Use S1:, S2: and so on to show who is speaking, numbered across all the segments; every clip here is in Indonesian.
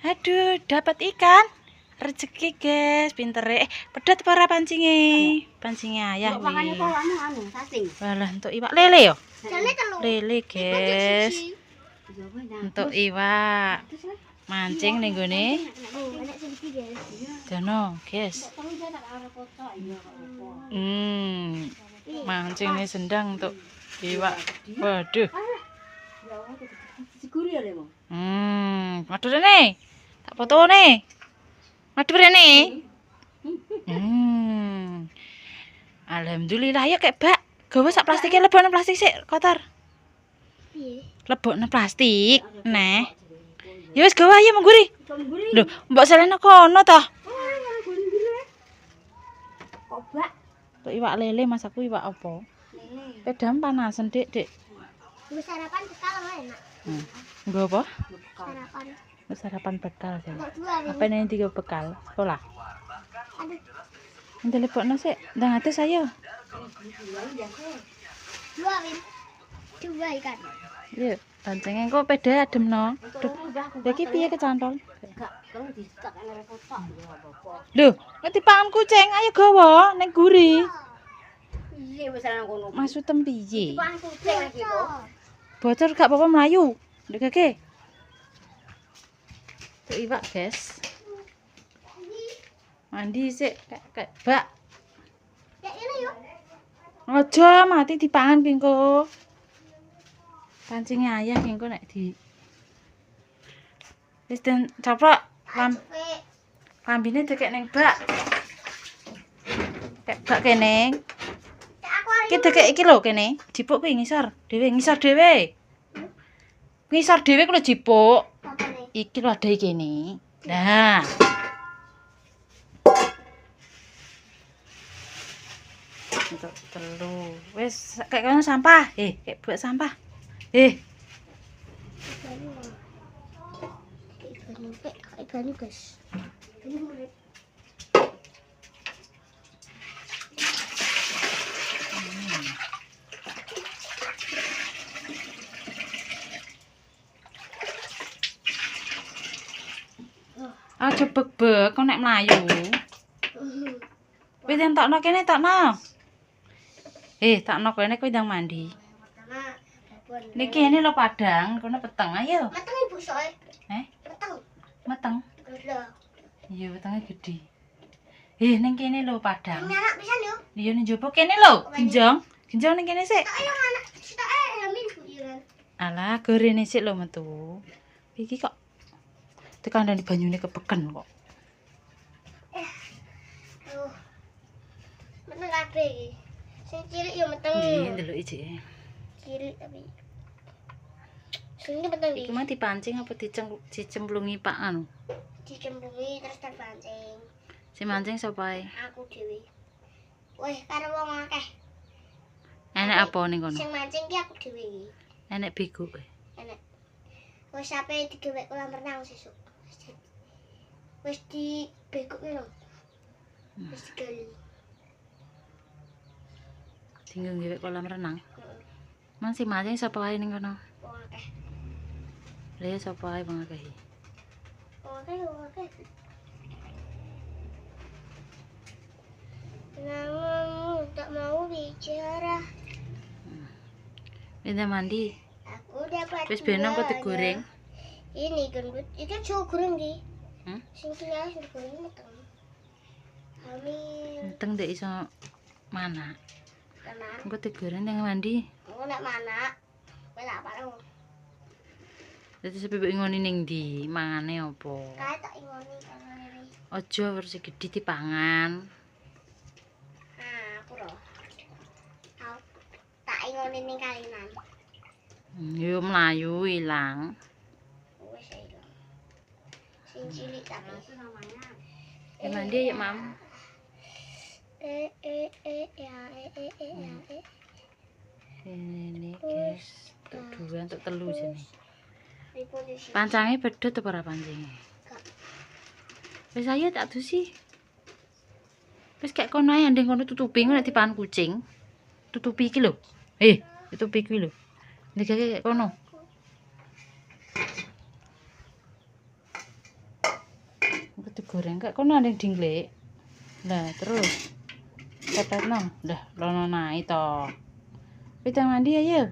S1: Aduh, dapat ikan. Rezeki, guys. Pintere. Pedot para pancingnya. Pancingnya ayah nih. Walah, untuk iwak lele yo. Lele, guys. Untuk iwak. Mancing nih gone. Dono, guys. Mancing nih sendang untuk iwak. Waduh. Waduh nih. Tak foto nih. Waduh rene. Alhamdulillah ya kayak bak. Gawa sak plastiknya lebokno plastik sik kotor. Piye? Lebokno plastik. Nah. Ya wis gawa ya mengguri. Lho, mbok selena kono toh. Kok bak? Tuk iwak lele mas aku iwak apa? Lele. Pedam panasen, Dik, Dik.
S2: Wis sarapan bekal enak.
S1: Nggo apa?
S2: Sarapan.
S1: Wis sarapan bekal ya. Apa nih tiga bekal sekolah?
S2: Aduh.
S1: Nanti lebokno sik, ndang atus ayo.
S2: Dua, Win. Dua ikan.
S1: Yuk, pancenge engko peda ademno. Iki piye kecantol? Lho, ngerti pangan kucing, ayo gawa ning guri.
S2: Iya wis ana kono.
S1: Maksudem piye?
S2: Pangan kucing lagi kok.
S1: Bocor gak apa-apa melayu. Ndekake. Tuh iwak, guys. Mandi sik kayak bak.
S2: Ya ini yuk.
S1: Aja mati dipangan ki engko. Pancingnya ayah ki engko nek di wis den coplok lambine dikek ning bak. Kek bak kene. Ki dikek iki lho kene. Jipuk kuwi ngisor dhewe, ngisor dhewe. Ngisor dhewe ku lho jipuk. Iki lho ada iki kene. Nah. Untuk telu. Wis kayak kono sampah. Kayak buat sampah.
S2: Ikan guys.
S1: Aja bek-bek kok nek mlayu. Wis entokno kene tokno. Takno kene kowe ndang mandi. Niki ini lho padang, kono peteng ayo.
S2: Mateng ibu soe. Mateng.
S1: Mateng.
S2: Lho.
S1: Iya, wetenge gedhi. Ning kene lho padang.
S2: Ini anak pisan yo.
S1: Iya ning njaba kene lho, ginjong. Ginjong ning kene sik.
S2: Ayo anak, sitoke hamil Bu Iran.
S1: Alah, gorene sik lho metu. Iki kok tekandani banyune kebeken kok.
S2: Meteng kabeh iki. Sing cilik yo meteng.
S1: Nggih, ndelok iki.
S2: Cilik tapi. Sing meteng iki.
S1: Iki mah dipancing apa dicemplungi Pak anu?
S2: Dicemplungi terus terpancing.
S1: Si mancing sapa ae?
S2: Aku dhewe. Weh, karo wong akeh.
S1: Enek apa ning kono?
S2: Sing mancing ki aku dhewe iki.
S1: Enek bego kowe.
S2: Enek. Wis sampe digewek kolam renang sesuk. Wis dibegokne lho. Wis digali.
S1: Tinggal ngewek kolam renang. Man si mancing sapa ae ning kono?
S2: Wong akeh.
S1: Lah sapa ae wong akeh?
S2: Wong akeh. Namun tak mau bicara.
S1: Minta mandi.
S2: Aku dapat.
S1: Wis benong kok digoreng.
S2: Ini gendut. Iki coba goreng ki. Sing kira sing goreng meteng. Amin.
S1: Meteng ndek iso manak.
S2: Tenan.
S1: Engko digoreng nang mandi.
S2: Engko nek manak. Kowe tak pareng.
S1: Dadi sepi mbok ngoni ning ndi? Mangane apa?
S2: Kae tak ingoni kangane.
S1: Aja versi gedhi dipangan.
S2: Aku lho. Tak ingoni ning kalinan.
S1: Yo mlayu ilang.
S2: Wis ilang. Sing cilik tapi namanya.
S1: Mandi ya, Mam. Ini guys, untuk dua, untuk telu sini. Pancangnya pedot apa ora pancingnya? Wis ayo tak dusi. Wis kayak kono ae ndeng kono tutupi ngono dipangan kucing. Tutupi iki lho. Tutupi iki lho. Ndek kayak kono. digoreng gak kono ning dinglik. Lah terus pepetno. Lah lono nae to. Kita mandi ayo.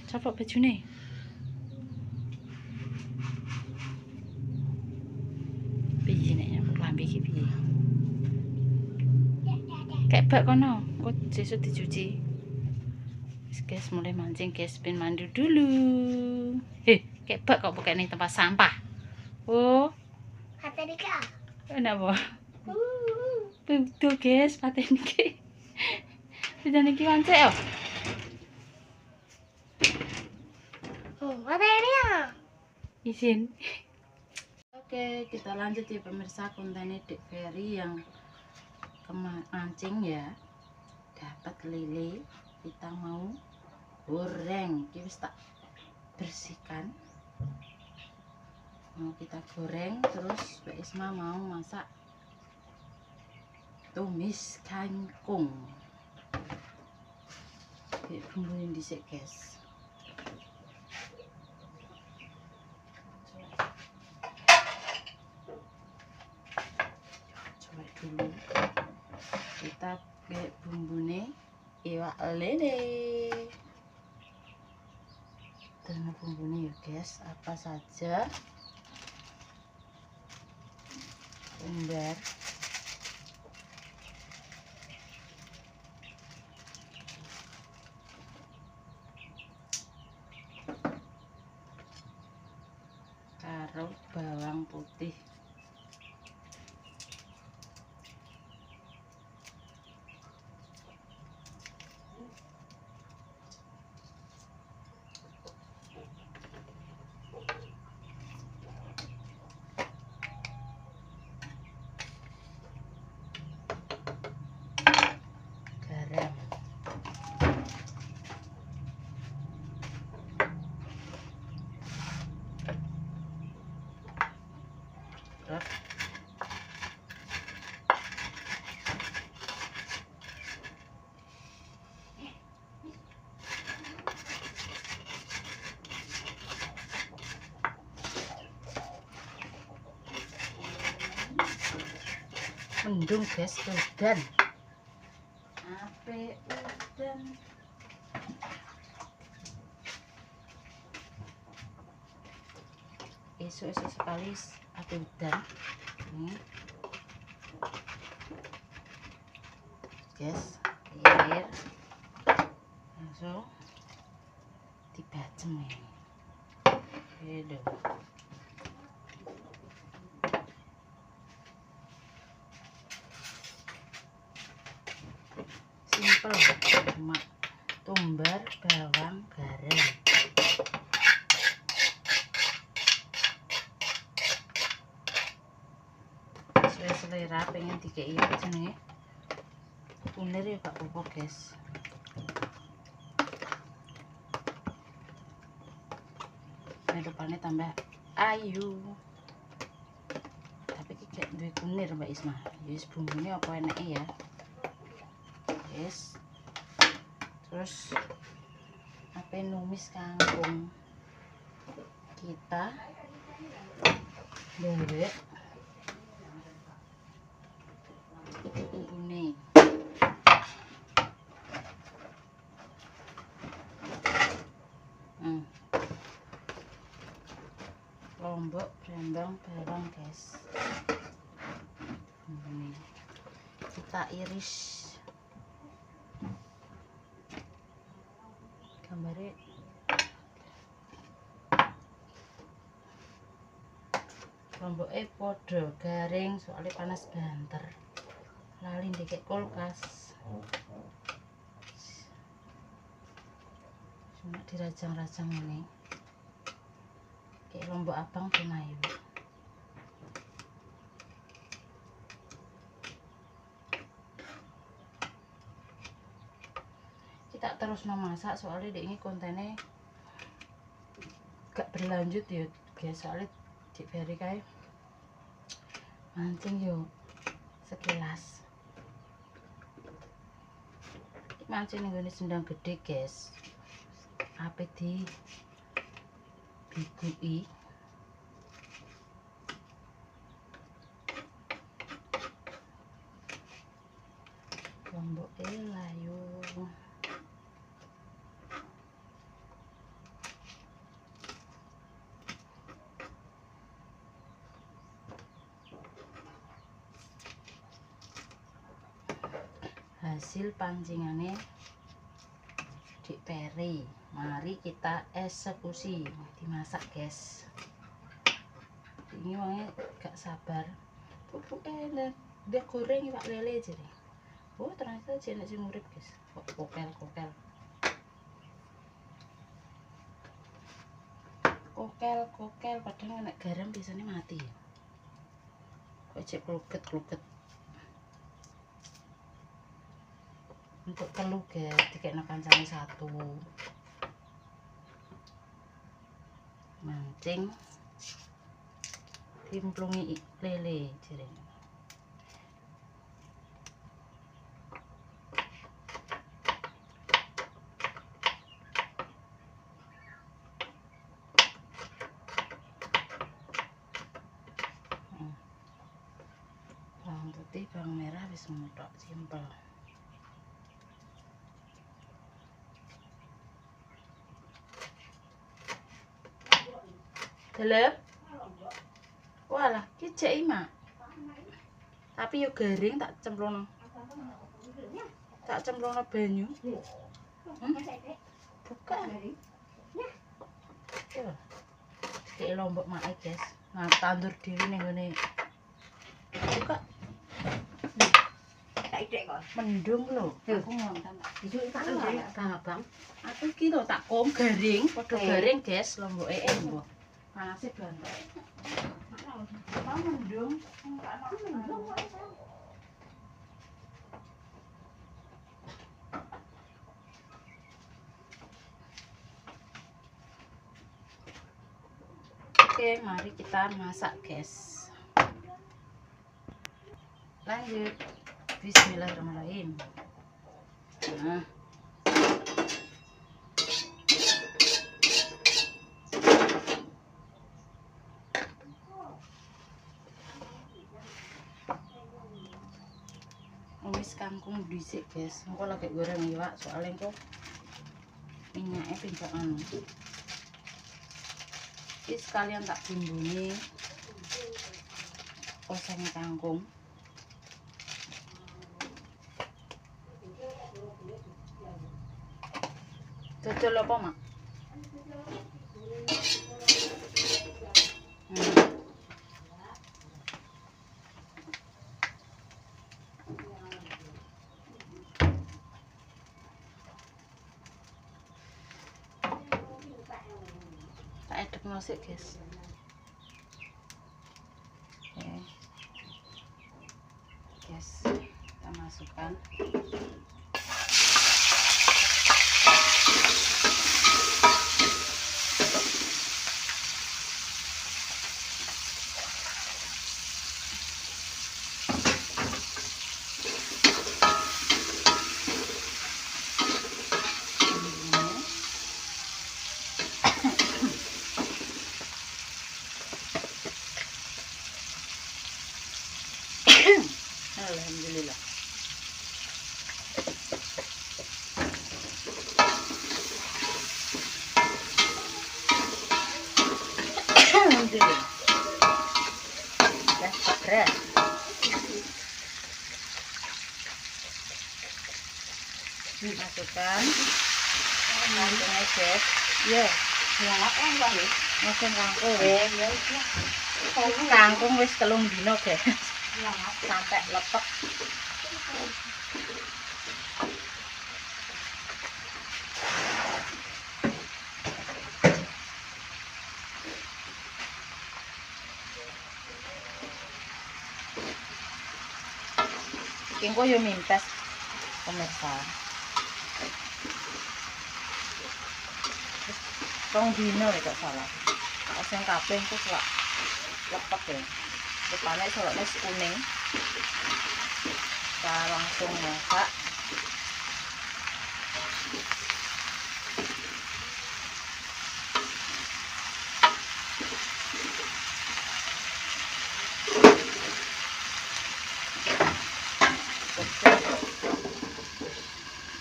S1: Copot bajune. Piye nek nyapuk lambe iki piye? Kayak bak kono, kok sesuk dicuci. Wis guys, mulai mancing guys, ben mandi dulu. Kayak bak kok pakai ning tempat sampah. Oh,
S2: Kata Dika.
S1: kenapa? Tuh guys, paten iki. Paten iki wancek yo.
S2: Kata ini ya.
S1: Izin. Oke, kita lanjut ya pemirsa, kontennya Dek Ferry yang mancing ya. Dapat lele, kita mau goreng. Kita wis tak bersihkan. Mau kita goreng, terus Mbak Isma mau masak tumis kangkung. Kayak bumbuin dhisik guys. Dulu kita kayak bumbune iwak lele dan bumbune ya guys, apa saja umbar, karo bawang putih. Mendung guys, udan. Ape udan. Esok sekali ape udan. Nih. Guys, air. Langsung dibacem ini. Gitu. Simpel, cuma tumbar, bawang, garam. Sesuai selera, pengen dikei apa jenenge kunir ya gak apa-apa guys. Rupanya tambah ayu, tapi kayak duwe kunir Mbak Isma. Wis bumbunya apa enaknya ya. Yes. Terus apa numis kangkung kita ndek bumbune. Lombok brambang bawang guys. Bumbune kita iris. Gambare lomboke podo garing soalnya panas banter. Lali ndek kulkas. Cuma dirajang-rajang ini. Kayak lombok abang Tumayu. Kita terus memasak soalnya ini kontennya gak berlanjut ya guys, soalnya Dek Ferry kayak mancing yo sekilas. Mancing ini sendang gede guys. Apa di bigui hasil pancingane Dik Peri. Mari kita eksekusi, dimasak guys. Ini wongnya gak sabar. Pupuknya dia goreng Pak lele jadi. Oh ternyata jenis sing urip guys. Kok kokel. Kokel padahal nek garam biasanya mati. Kok cek kluget. Untuk telu guys, dikekno kancane 1. Mancing timplungi lele jere. Bawang putih, bawang merah wis mutok simpel. Delep. Walah, ki jek ima. Tapi yo garing tak cemplungno. Tak cemplungno banyu. Buka. Yo. Kayak lombok mae, guys. Nah, tandur dhewe ning ngene. Buka. Tak idek kok. Mendung lho. Aku ngonten. Iku tak ndek Bang. Aku iki lho tak kom garing, padha garing, guys, lomboke mbok. Panase banget. Mau mendung, enggak mau mendung. Oke, mari kita masak, guys. Lanjut. Bismillahirrahmanirrahim. Nah. Numis kangkung dhisik, guys. Engko lagi goreng iwak, soalnya engko minyaknya pincokan. Ini sekalian tak bumbuni oseng kangkung. Dodol apa, Mak? Tak edep nosik, guys. Oke. Guys, kita masukkan. Alhamdulillah. Alhamdulillah. Dah beres. Masukkan kangkungnya, guys. Ya, masukkan kangkung. Kangkung wis 3 dino, guys. Sampai lepek. Engko yo mimpes pemirsa. Rong dino kok salah. Oseng kabeh ku selak lepek ya. Depannya soloknya kuning. Kita langsung masak.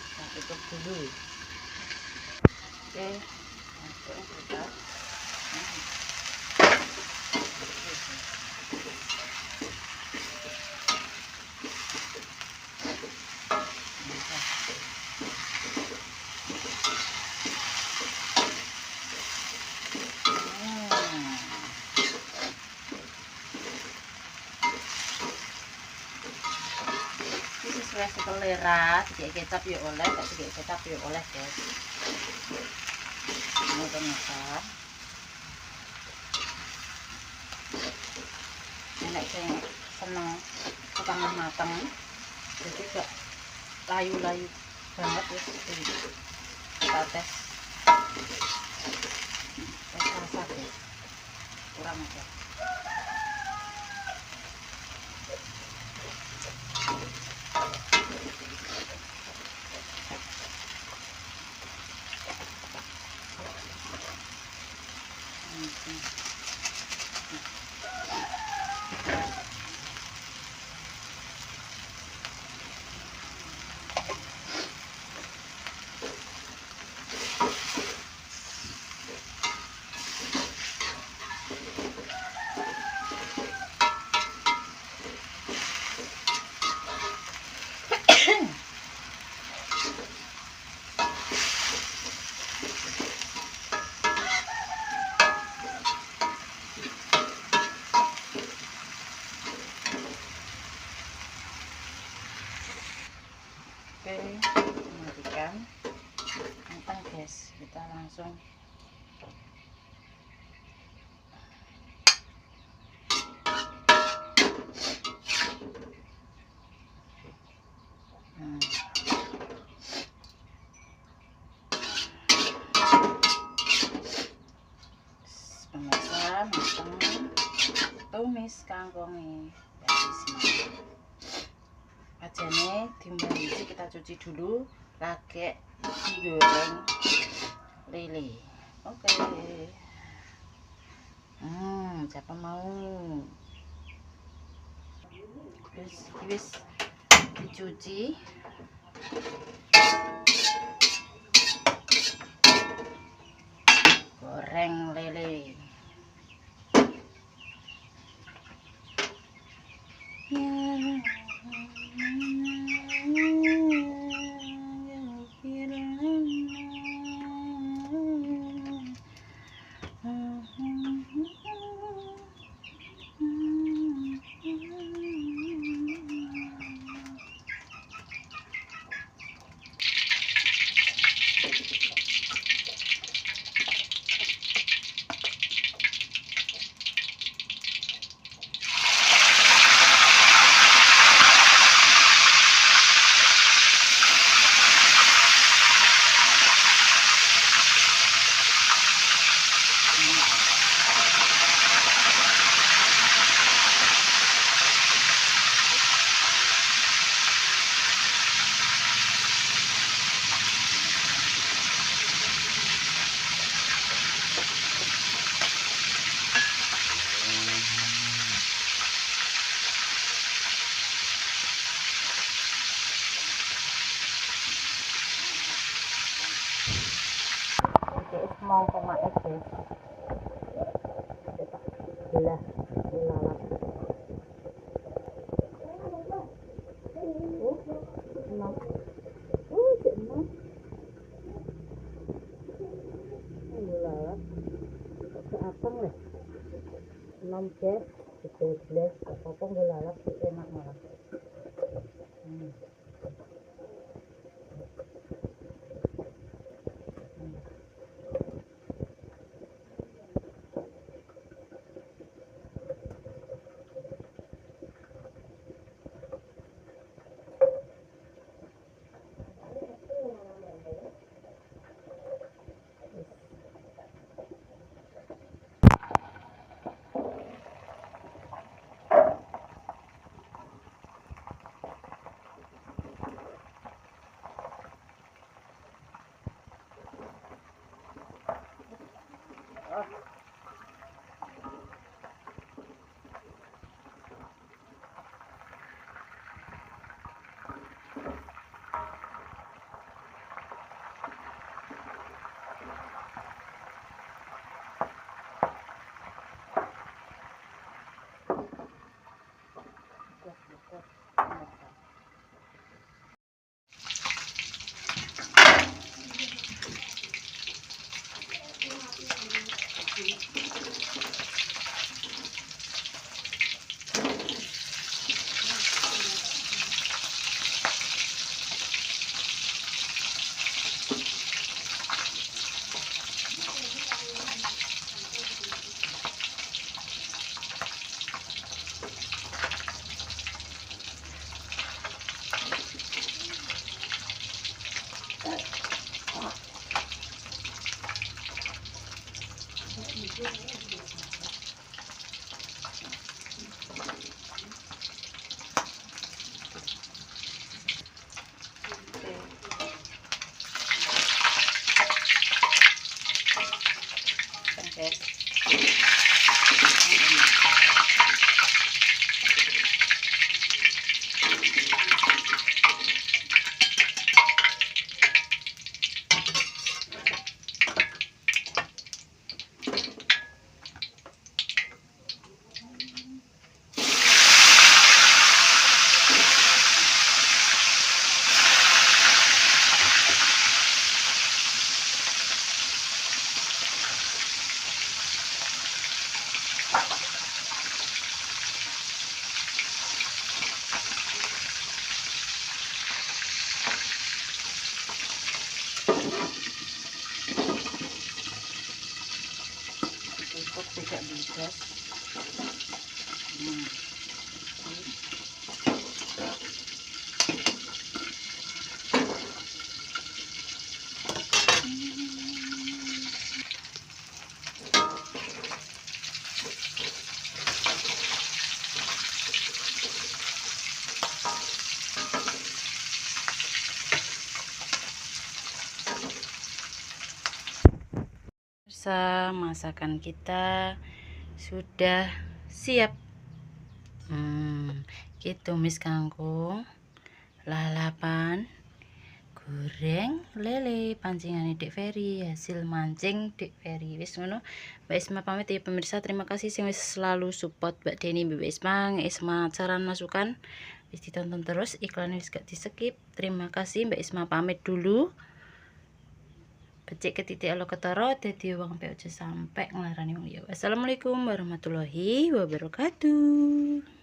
S1: Kita tutup dulu. Oke, langsung kita. sesuai selera, sedikit kecap ya oleh, tak sedikit kecap ya oleh guys. Ini pemirsa. Nenek saya seneng setengah matang, jadi gak layu-layu banget ya. Kita tes rasa guys, kurang aja. Oke, matikan matang guys, kita langsung pemirsa matang, tumis kangkongnya. Wajahnya timbang biji kita cuci dulu, lagi digoreng lele. Oke. Siapa mau? Wis dicuci. Goreng lele. Mau koma guys, belah lalap. Enam, enam, lalap. Keapang lah, 6 guys, 12, apa-apa lalap enak malah. pemirsa, masakan kita sudah siap. Kita tumis kangkung, lalapan, goreng lele pancingan Dek Ferry, hasil mancing Dek Ferry. Wis ngono, Mbak Isma pamit ya pemirsa. Terima kasih sing wis selalu support Mbak Deni, Mbak Isma saran masukan wis ditonton terus, iklannya wis gak di skip. Terima kasih, Mbak Isma pamit dulu. Becik ke titik alo ketara dadi wong pe aja sampai nglarani wong ya. Assalamualaikum warahmatullahi wabarakatuh.